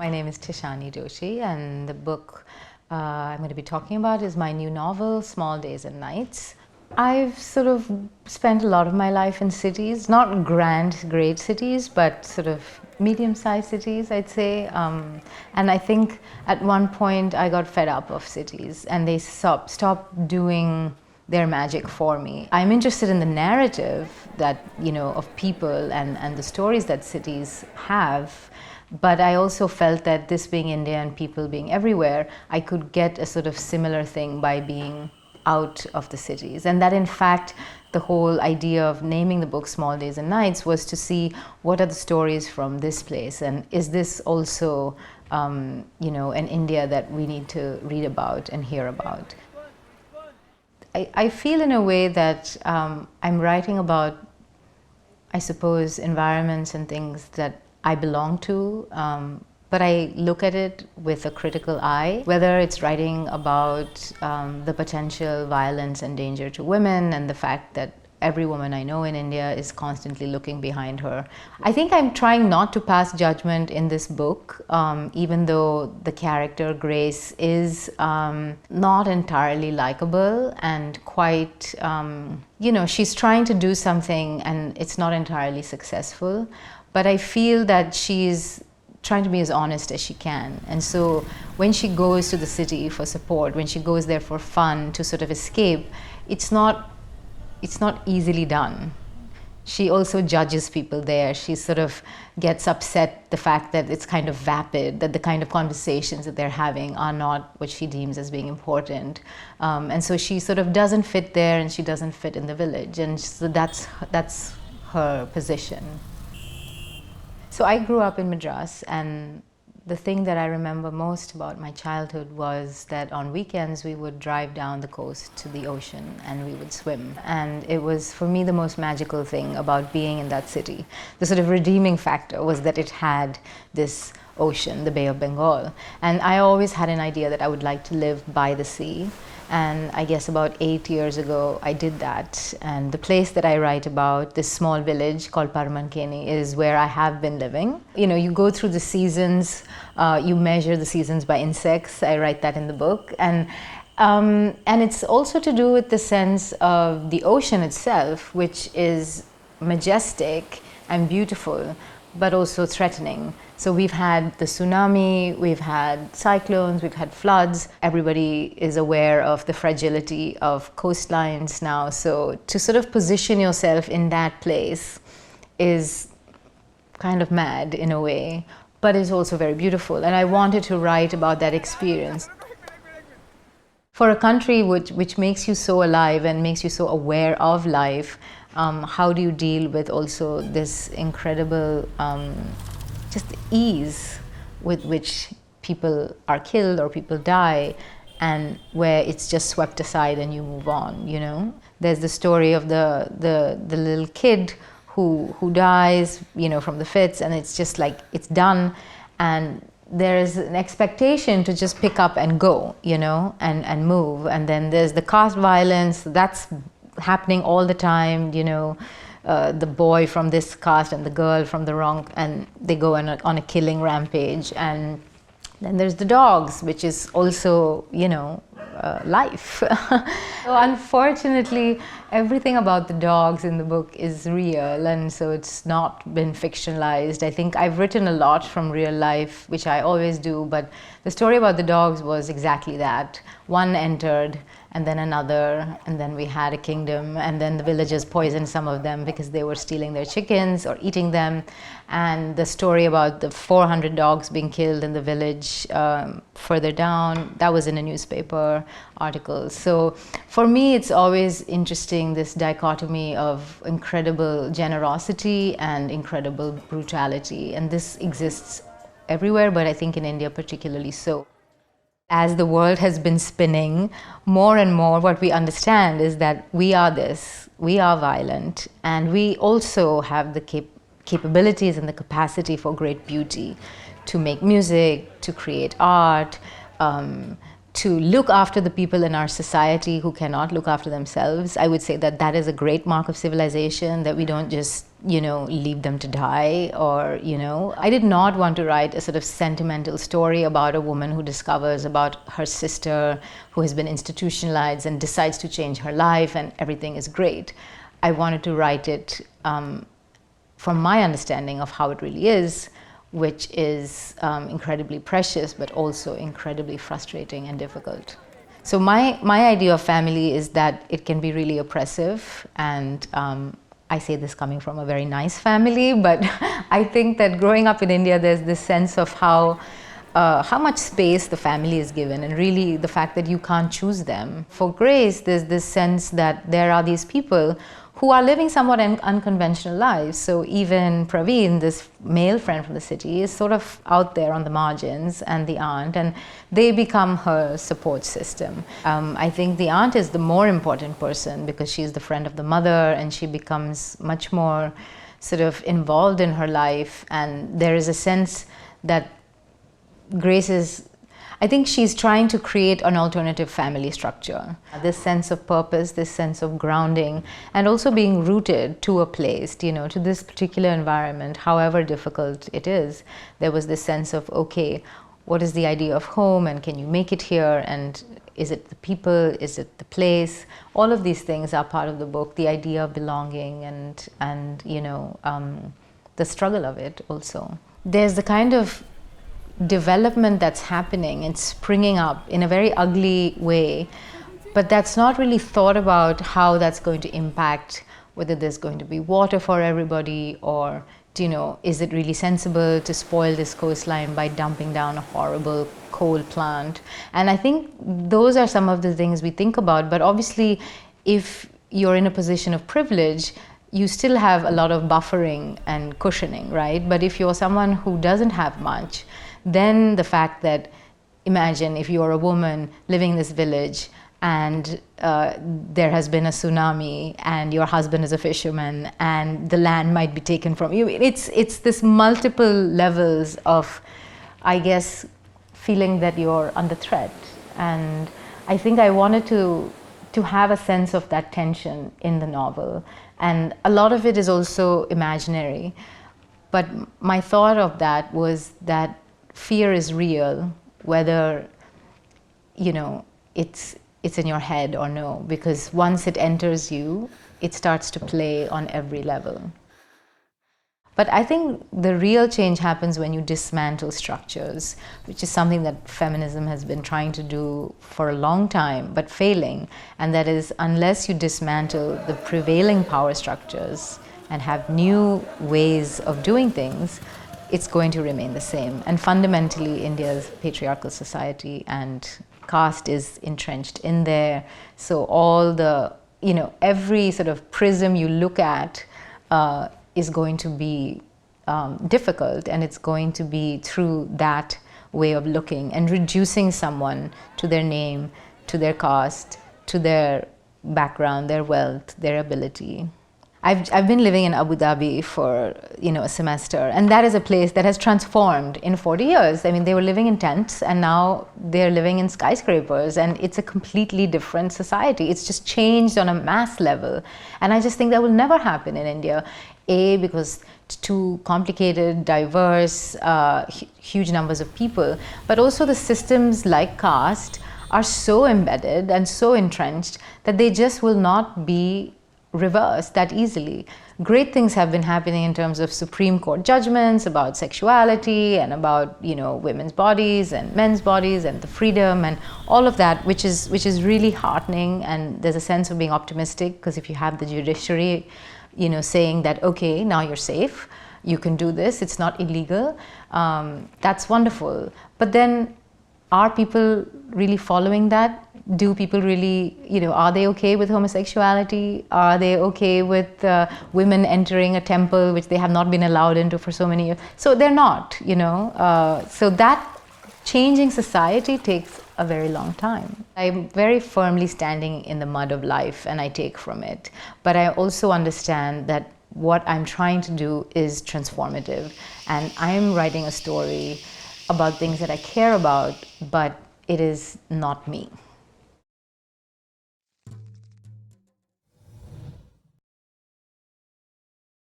My name is Tishani Doshi, and the book I'm going to be talking about is my new novel, Small Days and Nights. I've sort of spent a lot of my life in cities, not grand, great cities, but sort of medium-sized cities, I'd say. And I think at one point I got fed up of cities, and they stopped doing their magic for me. I'm interested in the narrative that, of people and the stories that cities have. But I also felt that this being India and people being everywhere, I could get a sort of similar thing by being out of the cities. And that in fact, the whole idea of naming the book Small Days and Nights was to see what are the stories from this place, and is this also, an India that we need to read about and hear about. I feel in a way that I'm writing about, I suppose, environments and things that I belong to, but I look at it with a critical eye, whether it's writing about the potential violence and danger to women and the fact that every woman I know in India is constantly looking behind her. I think I'm trying not to pass judgment in this book, even though the character Grace is not entirely likable and quite, she's trying to do something and it's not entirely successful. But I feel that she's trying to be as honest as she can. And so when she goes to the city for support, when she goes there for fun, to sort of escape, it's not easily done. She also judges people there. She sort of gets upset the fact that it's kind of vapid, that the kind of conversations that they're having are not what she deems as being important. And so she sort of doesn't fit there, and she doesn't fit in the village. And so that's her position. So I grew up in Madras, and the thing that I remember most about my childhood was that on weekends we would drive down the coast to the ocean and we would swim. And it was, for me, the most magical thing about being in that city. The sort of redeeming factor was that it had this ocean, the Bay of Bengal. And I always had an idea that I would like to live by the sea. And I guess about 8 years ago, I did that. And the place that I write about, this small village called Parmankeni, is where I have been living. You go through the seasons, you measure the seasons by insects. I write that in the book. And it's also to do with the sense of the ocean itself, which is majestic and beautiful, but also threatening. So we've had the tsunami, we've had cyclones, we've had floods. Everybody is aware of the fragility of coastlines now. So to sort of position yourself in that place is kind of mad in a way, but it's also very beautiful. And I wanted to write about that experience. For a country which makes you so alive and makes you so aware of life, how do you deal with also this incredible just ease with which people are killed or people die, and where it's just swept aside and you move on, There's the story of the little kid who dies, from the fits, and it's just like, it's done, and there's an expectation to just pick up and go, and move. And then there's the caste violence that's happening all the time, the boy from this caste and the girl from the wrong, and they go on a killing rampage. And then there's the dogs, which is also, life. So unfortunately, everything about the dogs in the book is real, and so it's not been fictionalized. I think I've written a lot from real life, which I always do, but the story about the dogs was exactly that. One entered, and then another, and then we had a kingdom, and then the villagers poisoned some of them because they were stealing their chickens or eating them. And the story about the 400 dogs being killed in the village further down, that was in a newspaper article. So for me, it's always interesting, this dichotomy of incredible generosity and incredible brutality. And this exists everywhere, but I think in India particularly so. As the world has been spinning, more and more what we understand is that we are this, we are violent, and we also have the capabilities and the capacity for great beauty, to make music, to create art, to look after the people in our society who cannot look after themselves. I would say that that is a great mark of civilization, that we don't just, leave them to die or, I did not want to write a sort of sentimental story about a woman who discovers about her sister who has been institutionalized and decides to change her life and everything is great. I wanted to write it from my understanding of how it really is, which is incredibly precious, but also incredibly frustrating and difficult. So my idea of family is that it can be really oppressive, and I say this coming from a very nice family, but I think that growing up in India, there's this sense of how much space the family is given, and really the fact that you can't choose them. For Grace, there's this sense that there are these people who are living somewhat unconventional lives. So even Praveen, this male friend from the city, is sort of out there on the margins, and the aunt, and they become her support system. I think the aunt is the more important person because she's the friend of the mother, and she becomes much more sort of involved in her life, and there is a sense that Grace is, I think she's trying to create an alternative family structure. This sense of purpose, this sense of grounding, and also being rooted to a place, to this particular environment, however difficult it is. There was this sense of, okay, what is the idea of home, and can you make it here, and is it the people, is it the place? All of these things are part of the book, the idea of belonging and the struggle of it also. There's the kind of development that's happening and springing up in a very ugly way, but that's not really thought about how that's going to impact, whether there's going to be water for everybody, or is it really sensible to spoil this coastline by dumping down a horrible coal plant? And I think those are some of the things we think about, but obviously if you're in a position of privilege, you still have a lot of buffering and cushioning, right? But if you're someone who doesn't have much, then the fact that, imagine if you're a woman living in this village and there has been a tsunami and your husband is a fisherman and the land might be taken from you. It's this multiple levels of, I guess, feeling that you're under threat. And I think I wanted to have a sense of that tension in the novel. And a lot of it is also imaginary. But my thought of that was that fear is real, whether it's in your head or no, because once it enters you, it starts to play on every level. But I think the real change happens when you dismantle structures, which is something that feminism has been trying to do for a long time, but failing. And that is, unless you dismantle the prevailing power structures and have new ways of doing things, it's going to remain the same. And fundamentally, India's patriarchal society and caste is entrenched in there. So all the, every sort of prism you look at is going to be difficult, and it's going to be through that way of looking and reducing someone to their name, to their caste, to their background, their wealth, their ability. I've been living in Abu Dhabi for a semester, and that is a place that has transformed in 40 years. I mean, they were living in tents and now they're living in skyscrapers, and it's a completely different society. It's just changed on a mass level, and I just think that will never happen in India. Because it's too complicated, diverse, huge numbers of people, but also the systems like caste are so embedded and so entrenched that they just will not be reversed that easily. Great things have been happening in terms of Supreme Court judgments about sexuality and about women's bodies and men's bodies and the freedom and all of that, which is really heartening, and there's a sense of being optimistic, because if you have the judiciary saying that, okay, now you're safe, you can do this, it's not illegal, that's wonderful. But then, are people really following that? Do people really, are they okay with homosexuality? Are they okay with women entering a temple which they have not been allowed into for so many years? So they're not, so that changing society takes a very long time. I'm very firmly standing in the mud of life, and I take from it. But I also understand that what I'm trying to do is transformative, and I'm writing a story about things that I care about, but it is not me.